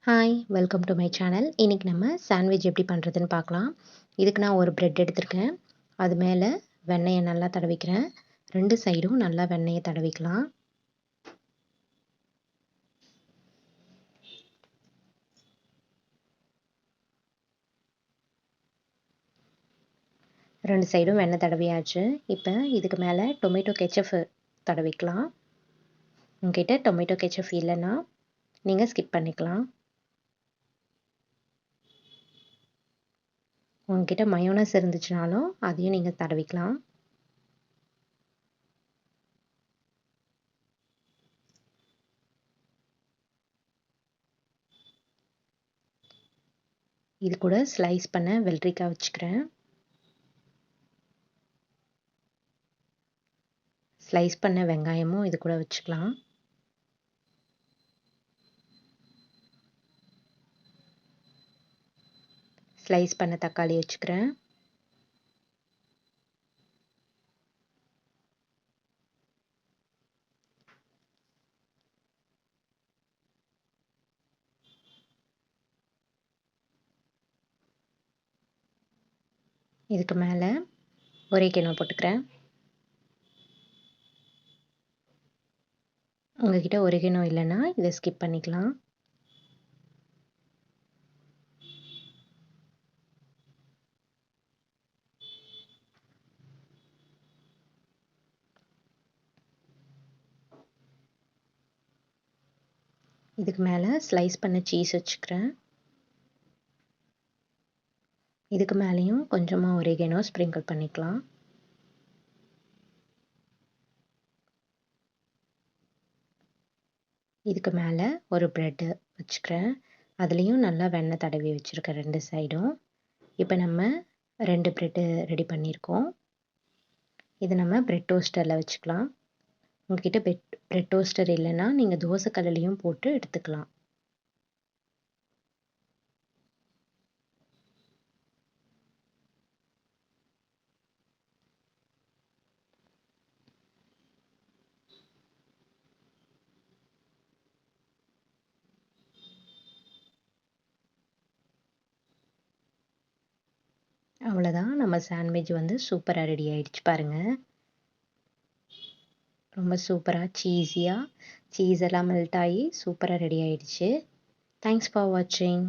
Hi welcome to my channel. இன்றைக்கி நம்ம sandwich எப்படி பண்ணுறதுன்னு பார்க்கலாம். இதுக்கு நான் ஒரு ப்ரெட் எடுத்திருக்கேன். அது மேலே வெண்ணெயை நல்லா தடவிக்கிறேன். 2 சைடும் நல்லா வெண்ணெயை தடவிக்கலாம். ரெண்டு சைடும் வெண்ணெய் தடவியாச்சு. இப்போ இதுக்கு மேலே டொமேட்டோ கெச்சப் தடவிக்கலாம். உங்ககிட்ட டொமேட்டோ கெச்சப் இல்லைன்னா நீங்கள் ஸ்கிப் பண்ணிக்கலாம். உங்ககிட்ட மயோனஸ் இருந்துச்சுனாலும் அதையும் நீங்கள் தடவிக்கலாம். இது கூட ஸ்லைஸ் பண்ண வெள்ளரிக்காய் வச்சுக்கிறேன். ஸ்லைஸ் பண்ண வெங்காயமும் இது கூட வச்சுக்கலாம். ஸ்லைஸ் பண்ண தக்காளி வச்சுக்கிறேன். இதுக்கு மேலே ஒரேகேனோ போட்டுக்கிறேன். உங்ககிட்ட ஒரேகேனோ இல்லைன்னா இதை ஸ்கிப் பண்ணிக்கலாம். இதுக்கு மேலே ஸ்லைஸ் பண்ண சீஸ் வச்சுக்கிறேன். இதுக்கு மேலேயும் கொஞ்சமாக ஒரேகேனோ ஸ்ப்ரிங்கிள் பண்ணிக்கலாம். இதுக்கு மேலே ஒரு ப்ரெட்டு வச்சுக்கிறேன். அதுலேயும் நல்லா வெண்ணெய் தடவி வச்சுருக்கேன் 2 சைடும். இப்போ நம்ம 2 ப்ரெட்டு ரெடி பண்ணியிருக்கோம். இதை நம்ம ப்ரெட் டோஸ்டரில் வச்சுக்கலாம். உங்ககிட்ட ப்ரெட் டோஸ்டர் இல்லைன்னா நீங்கள் தோசைக்கல்லையும் போட்டு எடுத்துக்கலாம். அவ்வளோதான், நம்ம சாண்ட்விச் வந்து சூப்பராக ரெடி ஆகிடுச்சு பாருங்கள். ரொம்ப சூப்பராக சீஸியாக சீஸ் எல்லாம் மெல்ட் ஆகி சூப்பராக ரெடி ஆகிடுச்சு. தேங்க்ஸ் ஃபார் வாட்சிங்.